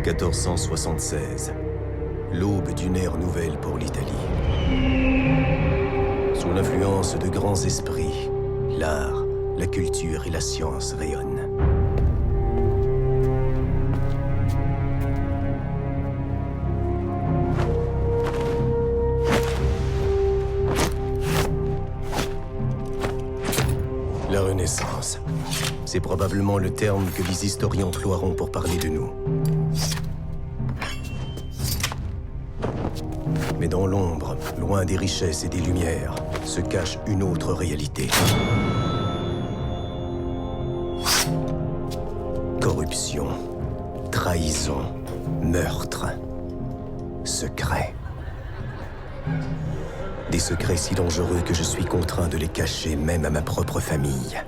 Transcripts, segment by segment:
1476. L'aube d'une ère nouvelle pour l'Italie. Sous l'influence de grands esprits, l'art, la culture et la science rayonnent. La Renaissance. C'est probablement le terme que les historiens emploieront pour parler de nous. Mais dans l'ombre, loin des richesses et des lumières, se cache une autre réalité. Corruption, trahison, meurtre, secrets. Des secrets si dangereux que je suis contraint de les cacher même à ma propre famille.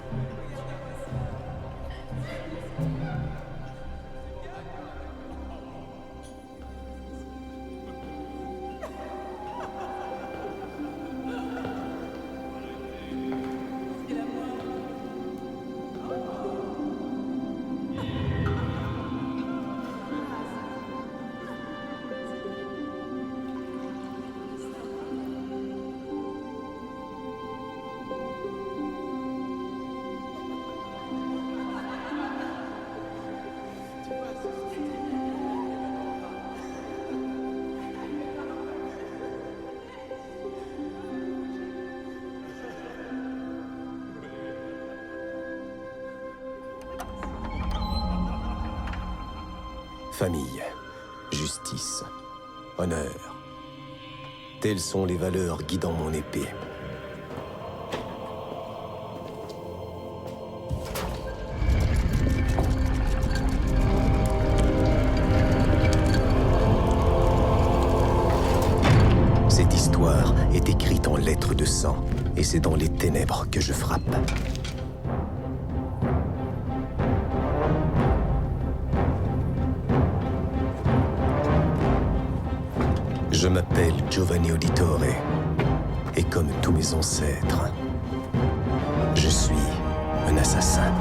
Famille, justice, honneur. Telles sont les valeurs guidant mon épée. Cette histoire est écrite en lettres de sang, et c'est dans les ténèbres que je frappe. Je m'appelle Giovanni Auditore, et comme tous mes ancêtres, je suis un assassin.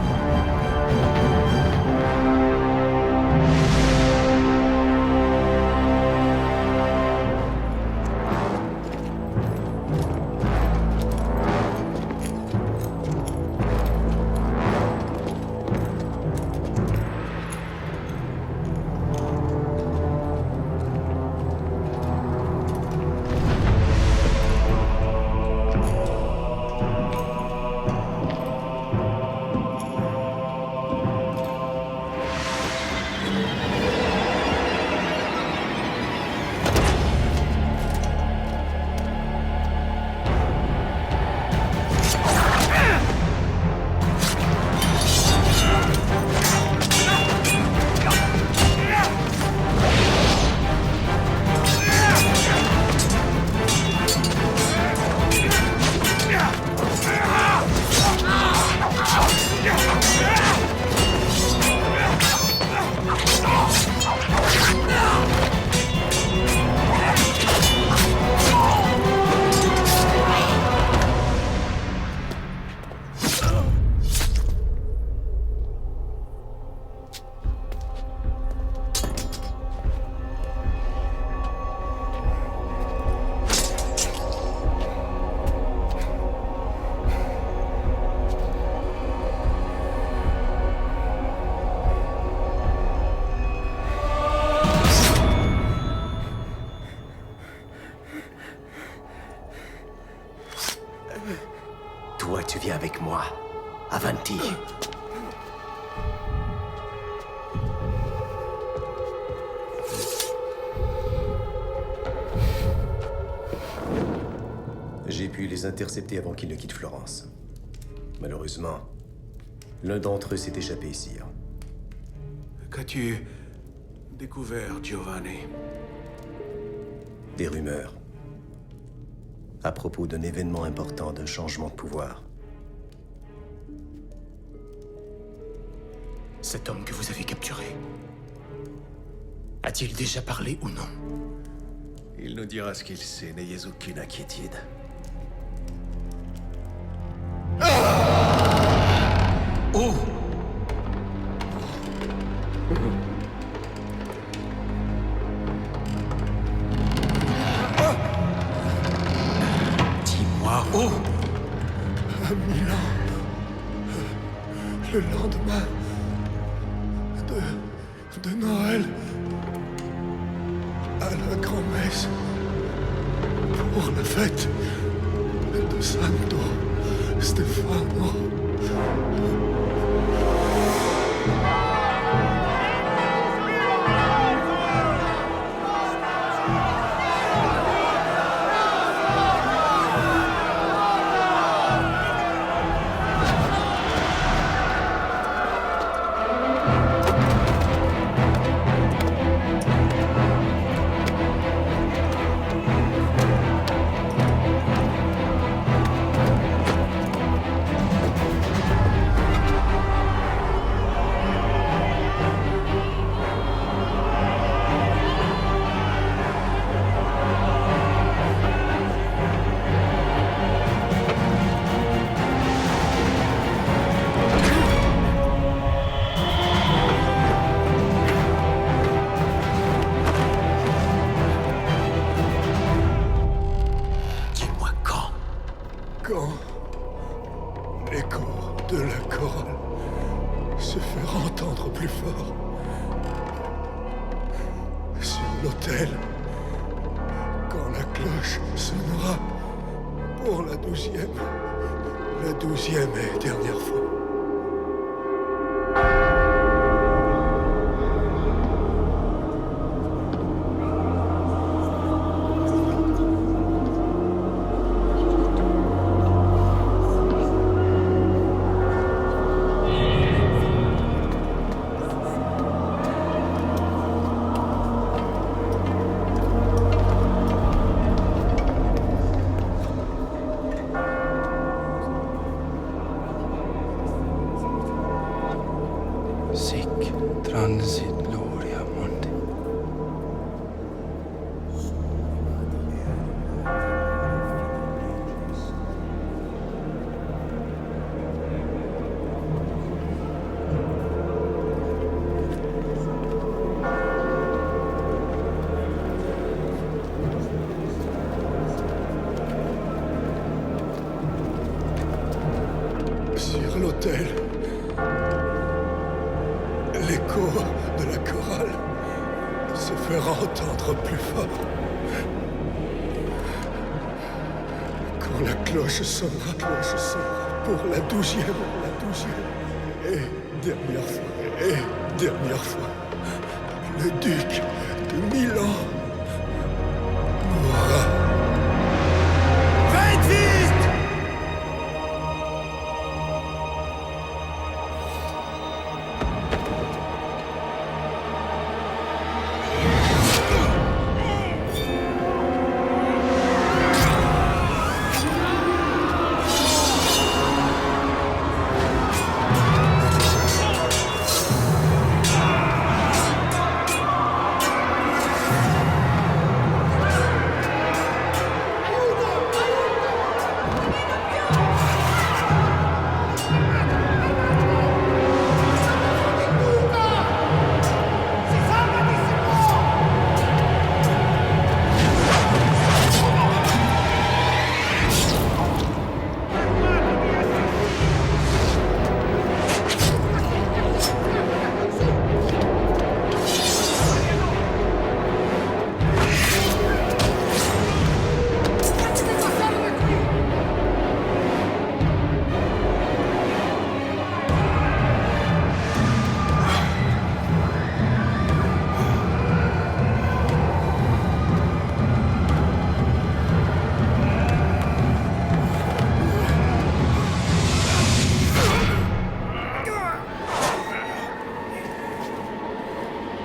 Toi, tu viens avec moi. Avanti. J'ai pu les intercepter avant qu'ils ne quittent Florence. Malheureusement, l'un d'entre eux s'est échappé, sire. Qu'as-tu découvert, Giovanni? Des rumeurs. À propos d'un événement important, d'un changement de pouvoir. Cet homme que vous avez capturé, a-t-il déjà parlé ou non? Il nous dira ce qu'il sait, n'ayez aucune inquiétude. Oh! à Milan, le lendemain de Noël, à la grand-messe, pour la fête de Santo Stefano. Dis-moi quand. Quand l'écho de la chorale se fera entendre plus fort sur l'autel, quand la cloche sonnera pour la 12e et dernière fois. Sic transit gloria mundi. Sur l'autel, l'écho de la chorale se fera entendre plus fort. Quand la cloche sonnera pour la 12e et dernière fois, le duc de Milan mourra. Faites vite!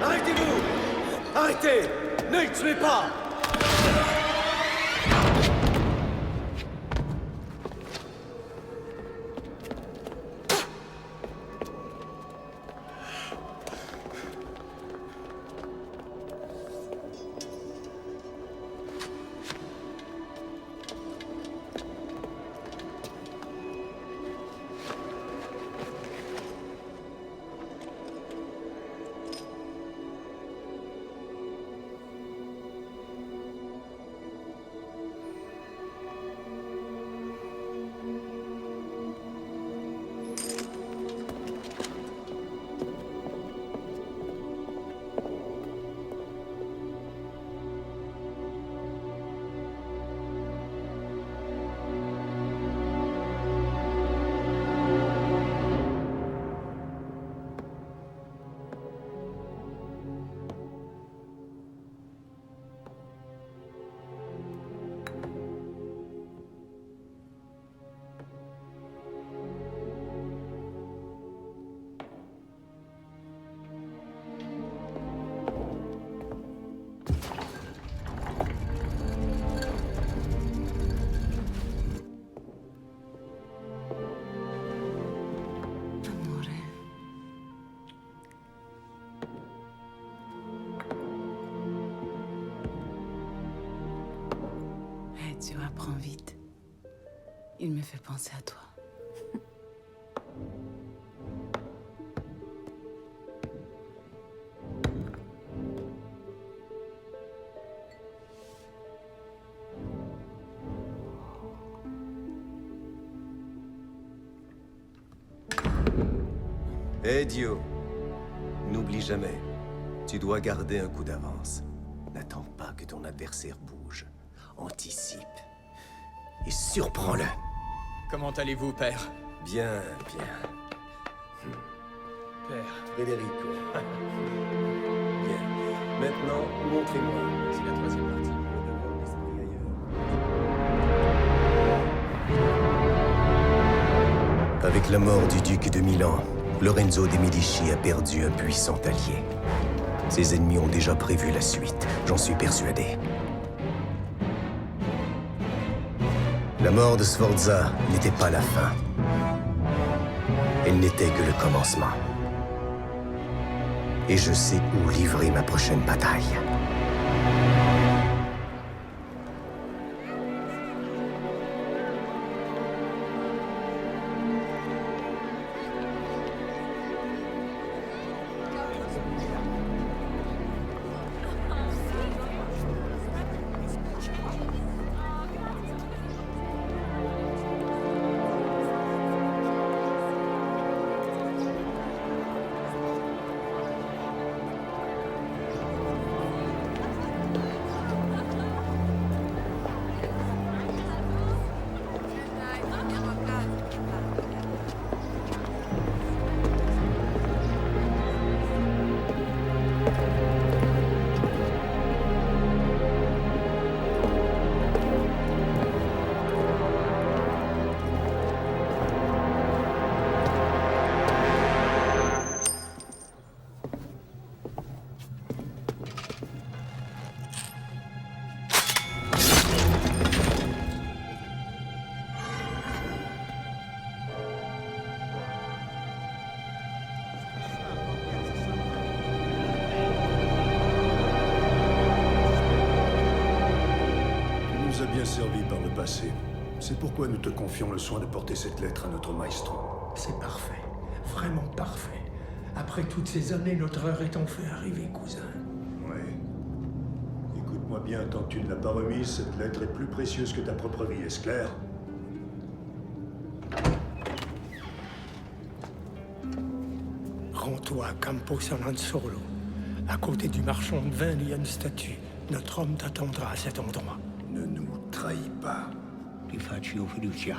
Arrêtez-vous! Arrêtez! Ne le tuez pas! Tu apprends vite. Il me fait penser à toi. Hé, Dio. N'oublie jamais, tu dois garder un coup d'avance. N'attends pas que ton adversaire bouge. Anticipe. Et surprends-le. Comment allez-vous, père? Bien, bien. Père, Federico. Bien. Maintenant, montrez-moi. c'est la troisième partie. D'avoir l'esprit ailleurs. Avec la mort du duc de Milan, Lorenzo de Medici a perdu un puissant allié. Ses ennemis ont déjà prévu la suite, j'en suis persuadé. La mort de Sforza n'était pas la fin. Elle n'était que le commencement. Et je sais où livrer ma prochaine bataille. Tu nous as bien servi par le passé. C'est pourquoi nous te confions le soin de porter cette lettre à notre maestro. C'est parfait. Vraiment parfait. Après toutes ces années, notre heure est enfin arrivée, cousin. Ouais. Écoute-moi bien, tant que tu ne l'as pas remise, cette lettre est plus précieuse que ta propre vie, est-ce clair? Rends-toi à Campo San Ansolo. À côté du marchand de vin, il y a une statue. Notre homme t'attendra à cet endroit. Ne nous trahis pas. Ti faccio fiducia.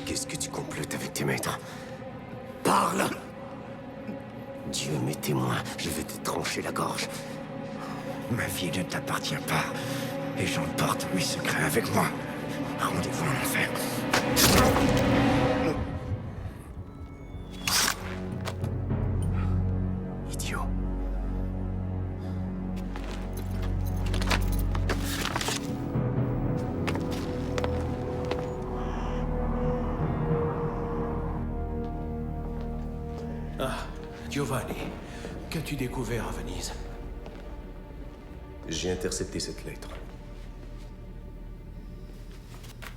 Qu'est-ce que tu complotes avec tes maîtres? Parle! Dieu m'est témoin, je vais te trancher la gorge. Ma vie ne t'appartient pas. Et j'emporte mes secrets avec moi. Rendez-vous en enfer. Idiot. Giovanni, qu'as-tu découvert à Venise? J'ai intercepté cette lettre.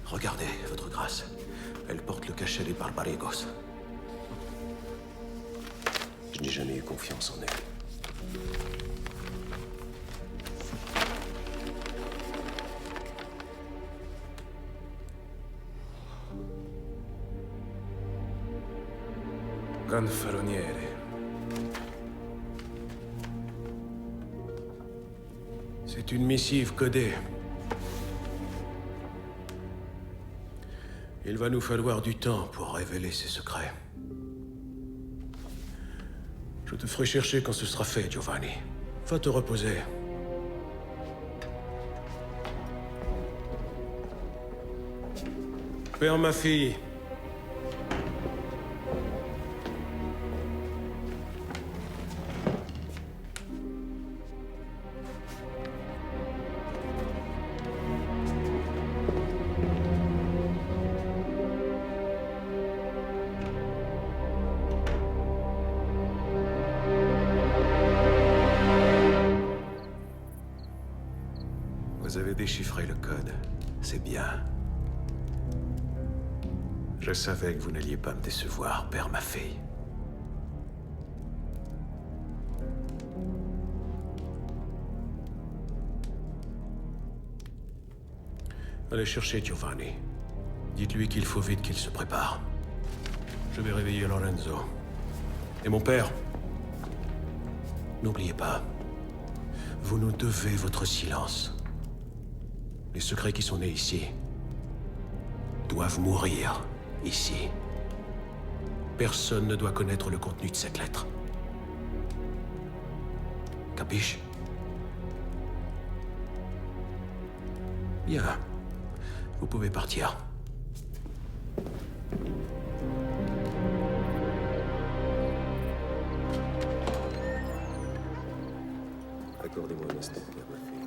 Regardez, votre grâce. Elle porte le cachet des Barbarigos. Je n'ai jamais eu confiance en elle. Gonfaloniere. C'est une missive codée. Il va nous falloir du temps pour révéler ses secrets. Je te ferai chercher quand ce sera fait, Giovanni. Va te reposer. Père, ma fille. Vous avez déchiffré le code. C'est bien. Je savais que vous n'alliez pas me décevoir, Père, ma fille. Allez chercher Giovanni. Dites-lui qu'il faut vite qu'il se prépare. Je vais réveiller Lorenzo. Et mon père, n'oubliez pas, vous nous devez votre silence. Les secrets qui sont nés ici doivent mourir ici. Personne ne doit connaître le contenu de cette lettre. Capiche? Bien. Vous pouvez partir. Accordez-moi un instant, Père, ma fille.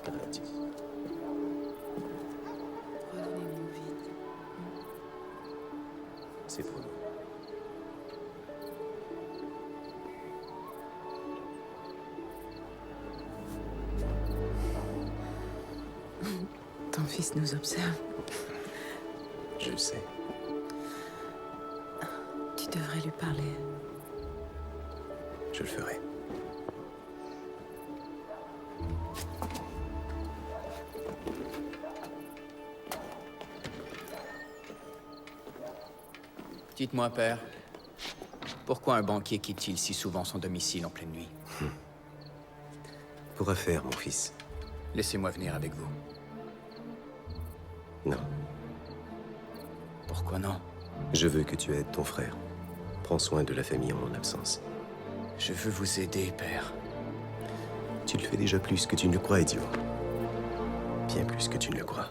Gratis. Revenez-nous vite. C'est promis. Ton fils nous observe. Je sais. Tu devrais lui parler. Je le ferai. Dites-moi, père, pourquoi un banquier quitte-t-il si souvent son domicile en pleine nuit? Pour affaire, mon fils. Laissez-moi venir avec vous. Non. Pourquoi non? Je veux que tu aides ton frère. Prends soin de la famille en mon absence. Je veux vous aider, père. Tu le fais déjà plus que tu ne le crois, idiot. Bien plus que tu ne le crois.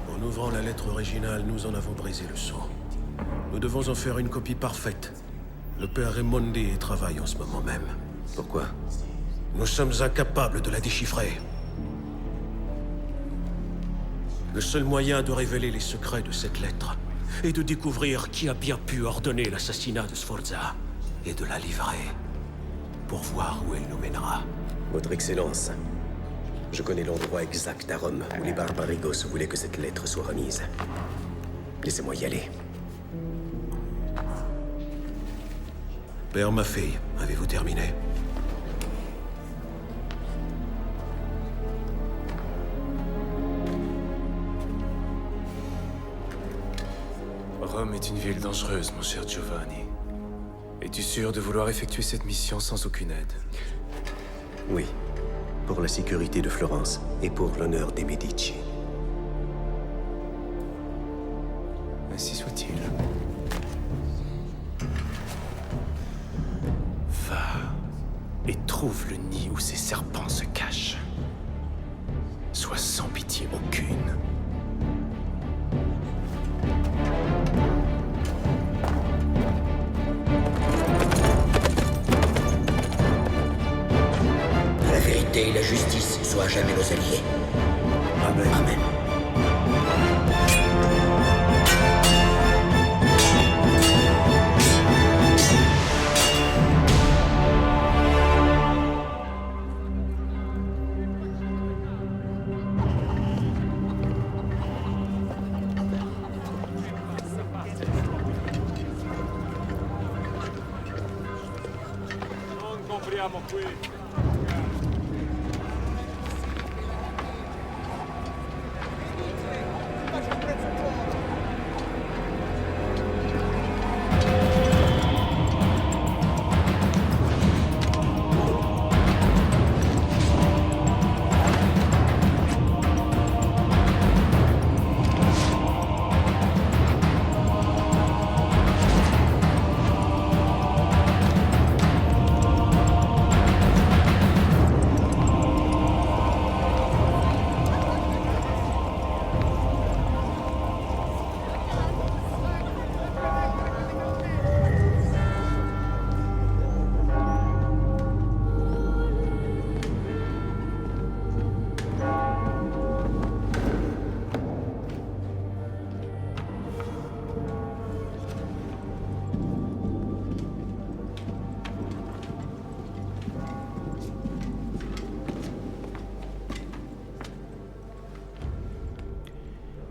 En ouvrant la lettre originale, nous en avons brisé le sceau. Nous devons en faire une copie parfaite. Le père Raimondi y travaille en ce moment même. Pourquoi? Nous sommes incapables de la déchiffrer. Le seul moyen de révéler les secrets de cette lettre est de découvrir qui a bien pu ordonner l'assassinat de Sforza et de la livrer pour voir où elle nous mènera. Votre Excellence, je connais l'endroit exact à Rome où les Barbarigos voulaient que cette lettre soit remise. Laissez-moi y aller. Père, ma fille, avez-vous terminé? Rome est une ville dangereuse, mon cher Giovanni. Es-tu sûr de vouloir effectuer cette mission sans aucune aide? Oui, pour la sécurité de Florence et pour l'honneur des Medici. Ainsi soit-il. Va et trouve le nid où ces serpents se cachent. Sois sans pitié aucune. vérité et la justice soient à jamais nos alliés. Amen. Amen.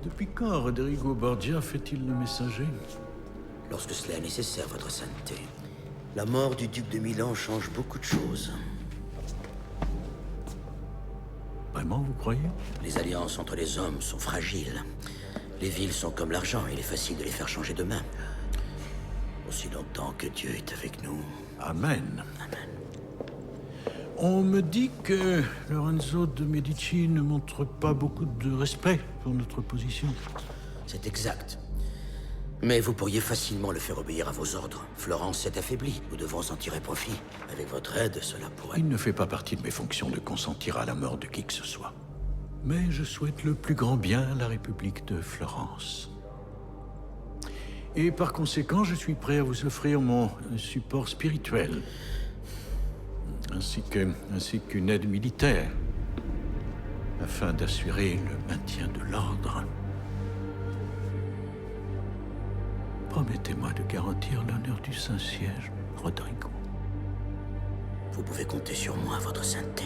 Depuis quand Rodrigo Borgia fait-il le messager? Lorsque cela est nécessaire, votre sainteté. La mort du duc de Milan change beaucoup de choses. Vraiment, vous croyez? Les alliances entre les hommes sont fragiles. Les villes sont comme l'argent, il est facile de les faire changer de main. Aussi longtemps que Dieu est avec nous. Amen. Amen. On me dit que Lorenzo de Medici ne montre pas beaucoup de respect pour notre position. C'est exact. Mais vous pourriez facilement le faire obéir à vos ordres. Florence s'est affaiblie. Nous devons en tirer profit. Avec votre aide, cela pourrait... Il ne fait pas partie de mes fonctions de consentir à la mort de qui que ce soit. Mais je souhaite le plus grand bien à la République de Florence. Et par conséquent, je suis prêt à vous offrir mon support spirituel. Ainsi qu'une aide militaire. Afin d'assurer le maintien de l'ordre. Promettez-moi de garantir l'honneur du Saint-Siège, Rodrigo. Vous pouvez compter sur moi, votre sainteté.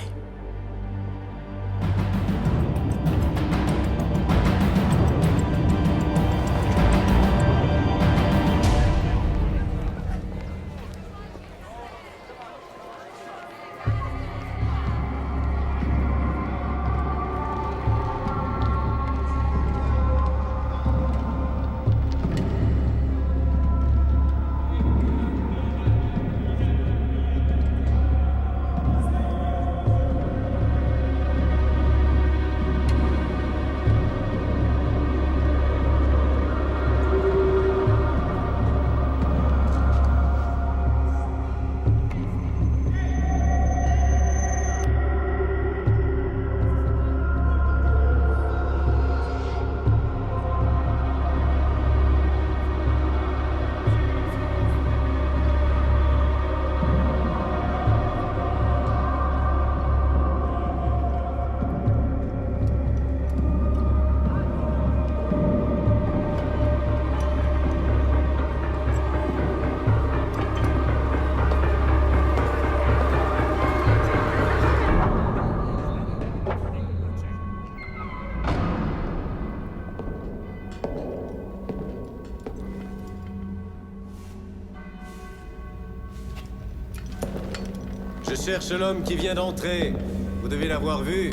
Je cherche l'homme qui vient d'entrer. Vous devez l'avoir vu.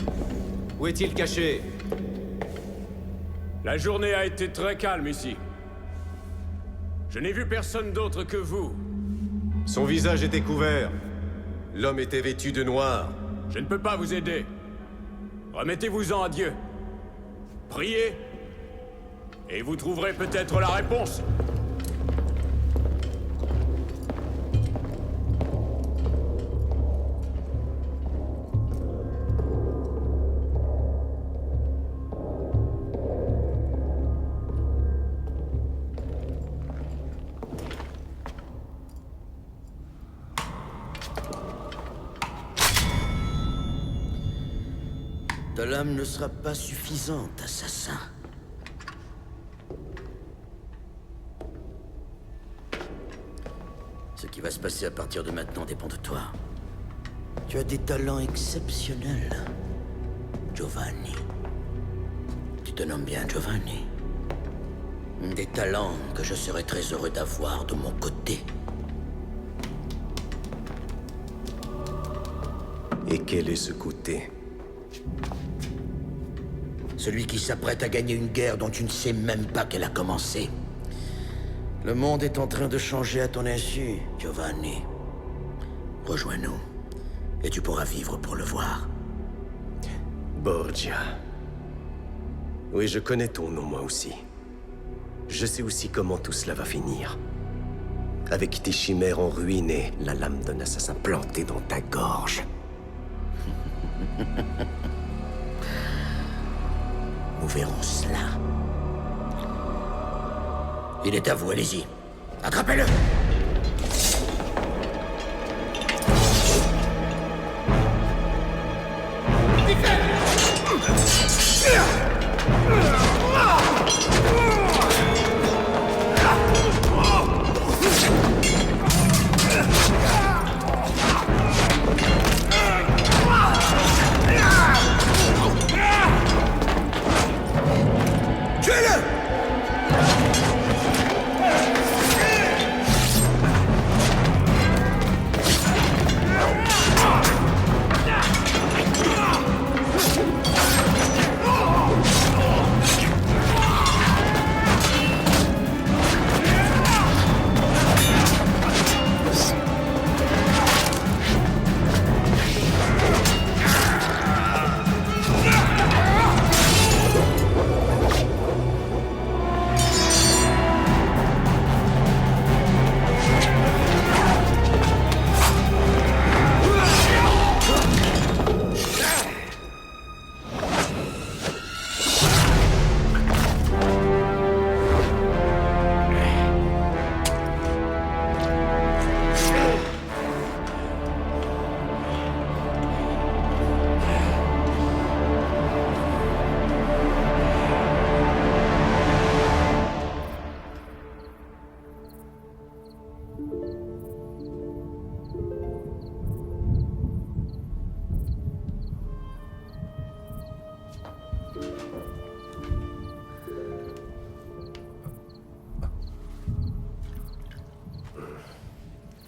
Où est-il caché? La journée a été très calme ici. Je n'ai vu personne d'autre que vous. Son visage était couvert. L'homme était vêtu de noir. Je ne peux pas vous aider. Remettez-vous-en à Dieu. Priez, et vous trouverez peut-être la réponse. Ta lame ne sera pas suffisante, assassin. Ce qui va se passer à partir de maintenant dépend de toi. Tu as des talents exceptionnels, Giovanni. Tu te nommes bien Giovanni. Des talents que je serais très heureux d'avoir de mon côté. Et quel est ce côté? Celui qui s'apprête à gagner une guerre dont tu ne sais même pas qu'elle a commencé. Le monde est en train de changer à ton insu, Giovanni. Rejoins-nous, et tu pourras vivre pour le voir. Borgia. Oui, je connais ton nom, moi aussi. Je sais aussi comment tout cela va finir. Avec tes chimères en ruine et la lame d'un assassin plantée dans ta gorge. Nous verrons cela. Il est à vous, allez-y. Attrapez-le!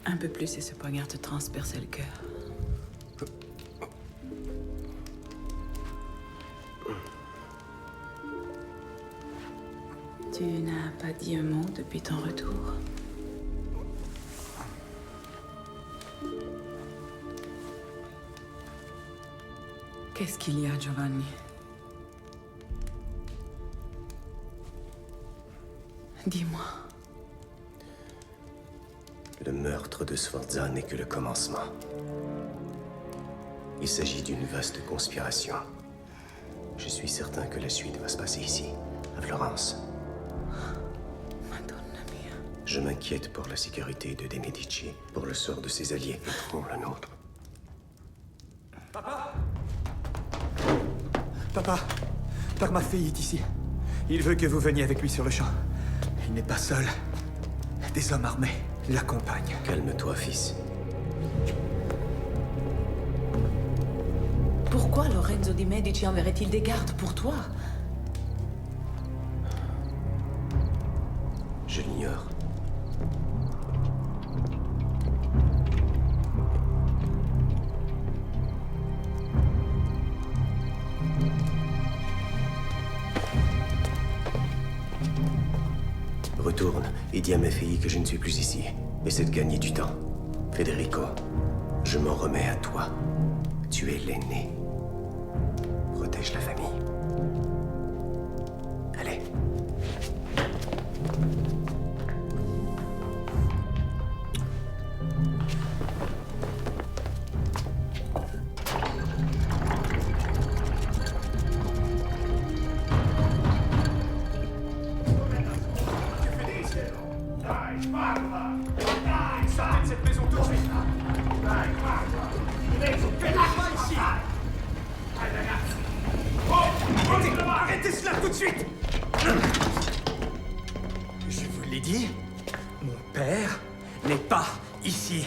Un peu plus et ce poignard te transperçait le cœur. Tu n'as pas dit un mot depuis ton retour. Qu'est-ce qu'il y a, Giovanni? Dis-moi. Le meurtre de Sforza n'est que le commencement. Il s'agit d'une vaste conspiration. Je suis certain que la suite va se passer ici, à Florence. Madonna mia. Je m'inquiète pour la sécurité de De Medici, pour le sort de ses alliés et pour le nôtre. Papa, Père Maffei est ici. Il veut que vous veniez avec lui sur le champ. Il n'est pas seul. Des hommes armés l'accompagnent. Calme-toi, fils. Pourquoi Lorenzo di Medici enverrait-il des gardes pour toi? Je l'ignore. Retourne et dis à mes filles que je ne suis plus ici. Essaie de gagner du temps. Federico, je m'en remets à toi. Tu es l'aîné. Protège la famille. Allez. Sortez de cette maison tout de suite. Fais-la pas ici. Arrêtez cela tout de suite! Je vous l'ai dit, mon père n'est pas ici.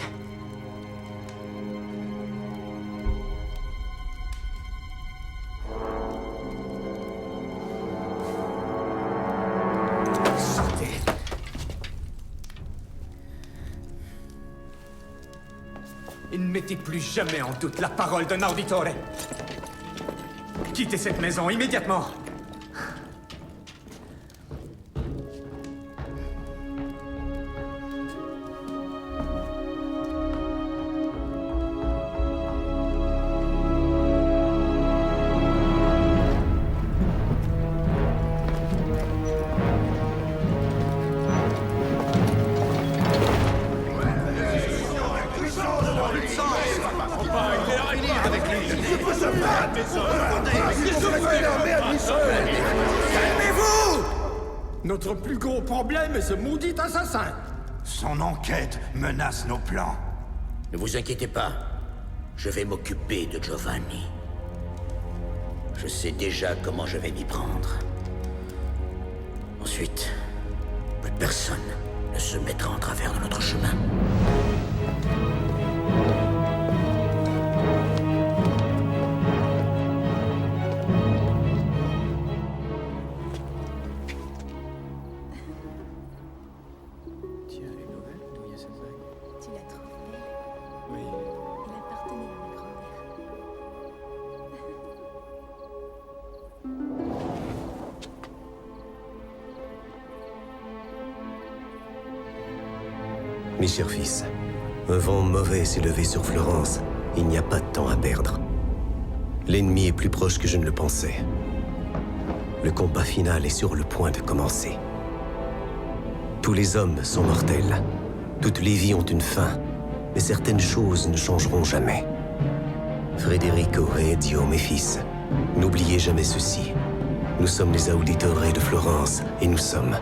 Sortez. Et ne mettez plus jamais en doute la parole d'un auditore. Quittez cette maison immédiatement. Notre plus gros problème est ce maudit assassin. Son enquête menace nos plans. Ne vous inquiétez pas. Je vais m'occuper de Giovanni. Je sais déjà comment je vais m'y prendre. Ensuite, plus personne ne se mettra en travers de notre chemin. Tu l'as trouvée. Oui. Elle appartenait à ma grand-mère. Mes chers fils, un vent mauvais s'est levé sur Florence. Il n'y a pas de temps à perdre. L'ennemi est plus proche que je ne le pensais. Le combat final est sur le point de commencer. Tous les hommes sont mortels. Toutes les vies ont une fin. Mais certaines choses ne changeront jamais. Federico et Ezio, mes fils, n'oubliez jamais ceci. Nous sommes les auditores de Florence et nous sommes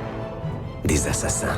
des assassins.